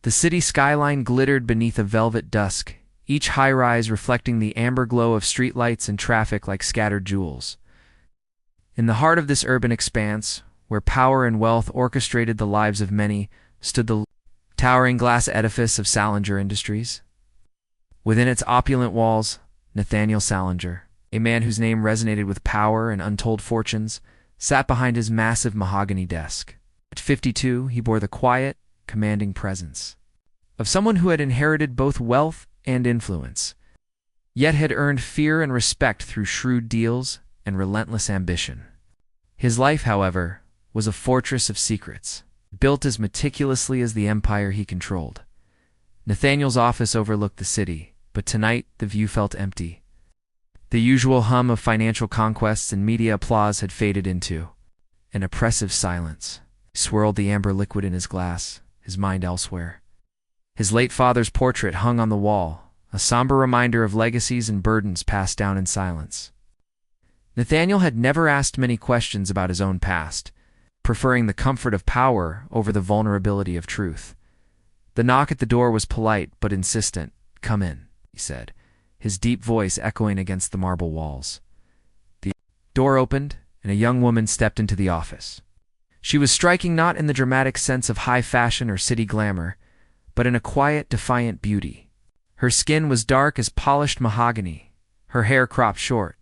The city skyline glittered beneath a velvet dusk, each high-rise reflecting the amber glow of streetlights and traffic like scattered jewels. In the heart of this urban expanse, where power and wealth orchestrated the lives of many, stood the towering glass edifice of Salinger Industries. Within its opulent walls, Nathaniel Salinger, a man whose name resonated with power and untold fortunes, sat behind his massive mahogany desk. At 52, he bore the quiet, commanding presence of someone who had inherited both wealth and influence, yet had earned fear and respect through shrewd deals and relentless ambition. His life, however, was a fortress of secrets, built as meticulously as the empire he controlled. Nathaniel's office overlooked the city, but tonight the view felt empty. The usual hum of financial conquests and media applause had faded into an oppressive silence. He swirled the amber liquid in his glass, his mind elsewhere. His late father's portrait hung on the wall, a somber reminder of legacies and burdens passed down in silence. Nathaniel had never asked many questions about his own past, preferring the comfort of power over the vulnerability of truth. The knock at the door was polite but insistent. "Come in," he said, his deep voice echoing against the marble walls. The door opened, and a young woman stepped into the office. She was striking not in the dramatic sense of high fashion or city glamour, but in a quiet, defiant beauty. Her skin was dark as polished mahogany, her hair cropped short,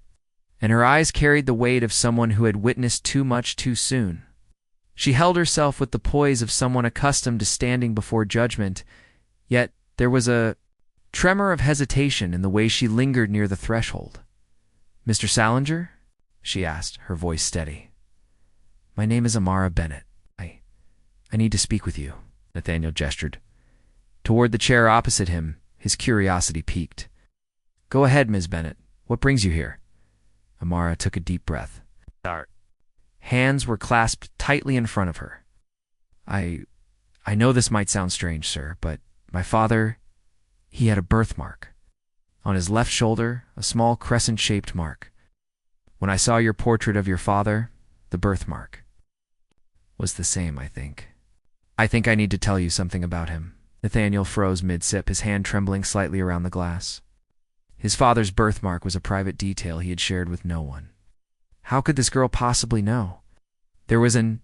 and her eyes carried the weight of someone who had witnessed too much too soon. She held herself with the poise of someone accustomed to standing before judgment, yet there was a tremor of hesitation in the way she lingered near the threshold. "Mr. Salinger?" she asked, her voice steady. "My name is Amara Bennett. I need to speak with you," Nathaniel gestured toward the chair opposite him, his curiosity piqued. "Go ahead, Ms. Bennett. What brings you here?" Amara took a deep breath. Her hands were clasped tightly in front of her. I know this might sound strange, sir, but my father, he had a birthmark. On his left shoulder, a small crescent-shaped mark. When I saw your portrait of your father, the birthmark was the same, I think. I think I need to tell you something about him." Nathaniel froze mid-sip, his hand trembling slightly around the glass. His father's birthmark was a private detail he had shared with no one. How could this girl possibly know? There was an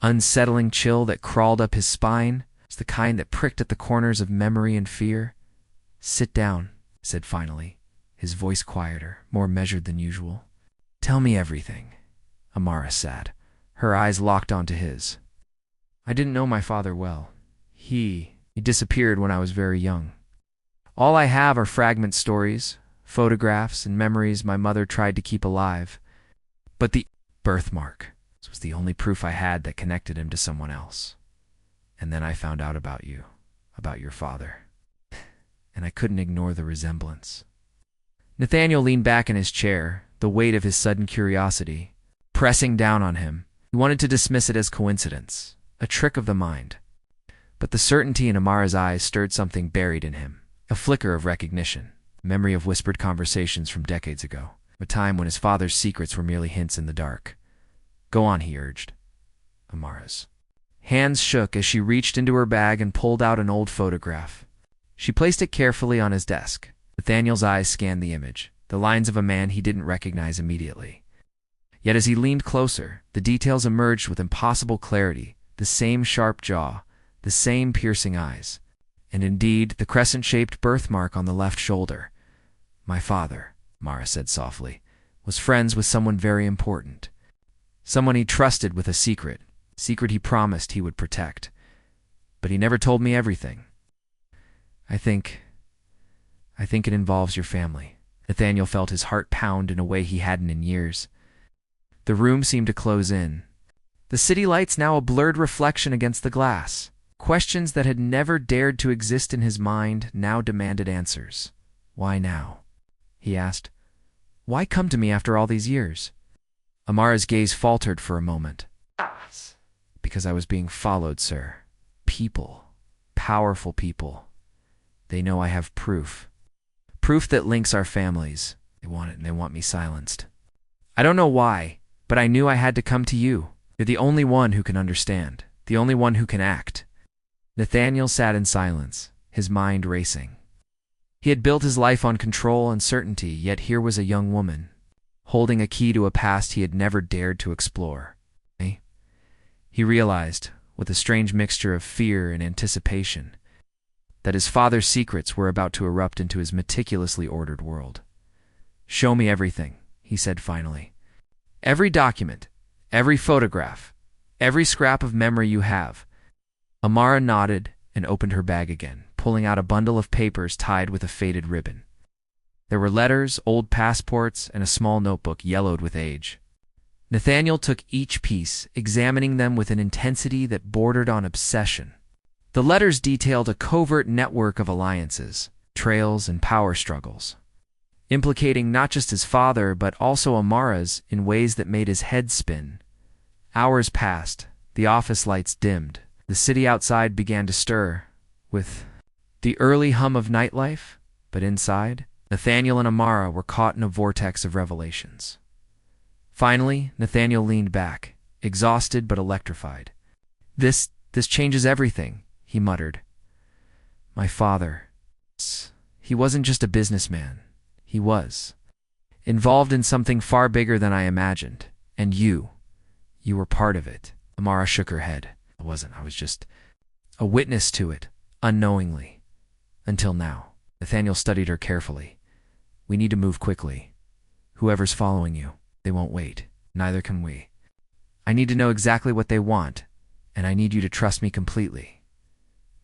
unsettling chill that crawled up his spine. It's the kind that pricked at the corners of memory and fear. "Sit down," he said finally, his voice quieter, more measured than usual. "Tell me everything." Amara sat, her eyes locked onto his. "I didn't know my father well. He disappeared when I was very young. All I have are fragment stories, photographs, and memories my mother tried to keep alive. But the birthmark was the only proof I had that connected him to someone else. And then I found out about you, about your father. And I couldn't ignore the resemblance." Nathaniel leaned back in his chair, the weight of his sudden curiosity pressing down on him. He wanted to dismiss it as coincidence, a trick of the mind. But the certainty in Amara's eyes stirred something buried in him, a flicker of recognition, a memory of whispered conversations from decades ago, a time when his father's secrets were merely hints in the dark. "Go on," he urged. Amara's hands shook as she reached into her bag and pulled out an old photograph. She placed it carefully on his desk. Nathaniel's eyes scanned the image, the lines of a man he didn't recognize immediately. Yet as he leaned closer, the details emerged with impossible clarity, the same sharp jaw, the same piercing eyes, and indeed the crescent-shaped birthmark on the left shoulder. "My father," Mara said softly, "was friends with someone very important. Someone he trusted with a secret he promised he would protect. But he never told me everything. I think it involves your family." Nathaniel felt his heart pound in a way he hadn't in years. The room seemed to close in, the city lights now a blurred reflection against the glass. Questions that had never dared to exist in his mind now demanded answers. "Why now?" he asked. "Why come to me after all these years?" Amara's gaze faltered for a moment. "Because I was being followed, sir. People. Powerful people. They know I have proof. Proof that links our families. They want it and they want me silenced. I don't know why, but I knew I had to come to you. You're the only one who can understand. The only one who can act." Nathaniel sat in silence, his mind racing. He had built his life on control and certainty, yet here was a young woman, holding a key to a past he had never dared to explore. He realized, with a strange mixture of fear and anticipation, that his father's secrets were about to erupt into his meticulously ordered world. "Show me everything," he said finally. "Every document, every photograph, every scrap of memory you have." Amara nodded and opened her bag again, pulling out a bundle of papers tied with a faded ribbon. There were letters, old passports, and a small notebook yellowed with age. Nathaniel took each piece, examining them with an intensity that bordered on obsession. The letters detailed a covert network of alliances, trails, and power struggles, implicating not just his father but also Amara's in ways that made his head spin. Hours passed, the office lights dimmed, the city outside began to stir, with the early hum of nightlife, but inside, Nathaniel and Amara were caught in a vortex of revelations. Finally, Nathaniel leaned back, exhausted but electrified. This changes everything," he muttered. "My father, he wasn't just a businessman. He was involved in something far bigger than I imagined. And you were part of it." Amara shook her head. "I wasn't. I was just a witness to it, unknowingly. Until now." Nathaniel studied her carefully. "We need to move quickly. Whoever's following you, they won't wait. Neither can we. I need to know exactly what they want, and I need you to trust me completely.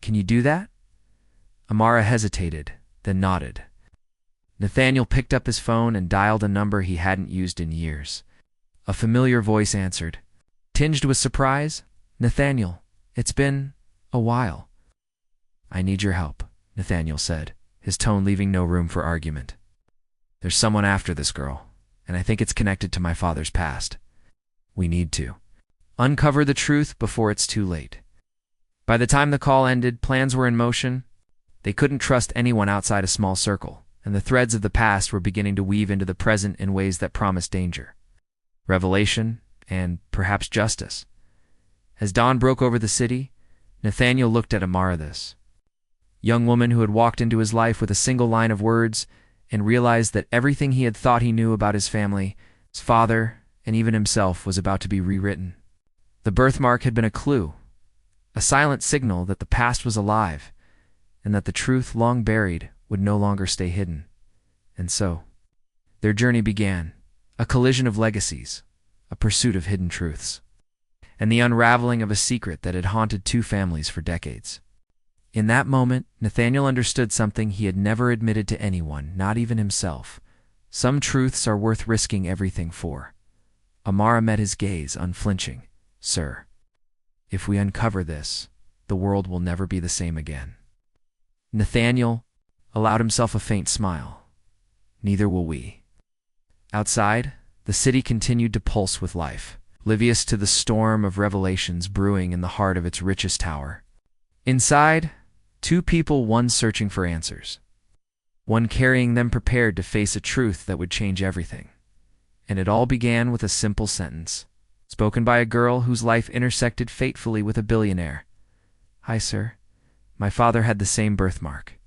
Can you do that?" Amara hesitated, then nodded. Nathaniel picked up his phone and dialed a number he hadn't used in years. A familiar voice answered. Tinged with surprise, "Nathaniel, it's been a while." "I need your help," Nathaniel said, his tone leaving no room for argument. "There's someone after this girl, and I think it's connected to my father's past. We need to uncover the truth before it's too late." By the time the call ended, plans were in motion. They couldn't trust anyone outside a small circle, and the threads of the past were beginning to weave into the present in ways that promised danger, revelation, and perhaps justice. As dawn broke over the city, Nathaniel looked at Amara, this young woman who had walked into his life with a single line of words, and realized that everything he had thought he knew about his family, his father, and even himself was about to be rewritten. The birthmark had been a clue, a silent signal that the past was alive, and that the truth long buried would no longer stay hidden. And so, their journey began, a collision of legacies, a pursuit of hidden truths, and the unraveling of a secret that had haunted two families for decades. In that moment, Nathaniel understood something he had never admitted to anyone, not even himself. Some truths are worth risking everything for. Amara met his gaze, unflinching. "Sir, if we uncover this, the world will never be the same again." Nathaniel allowed himself a faint smile. "Neither will we." Outside, the city continued to pulse with life, oblivious to the storm of revelations brewing in the heart of its richest tower. Inside, two people, one searching for answers, one carrying them prepared to face a truth that would change everything. And it all began with a simple sentence, spoken by a girl whose life intersected fatefully with a billionaire. "Hi, sir. My father had the same birthmark."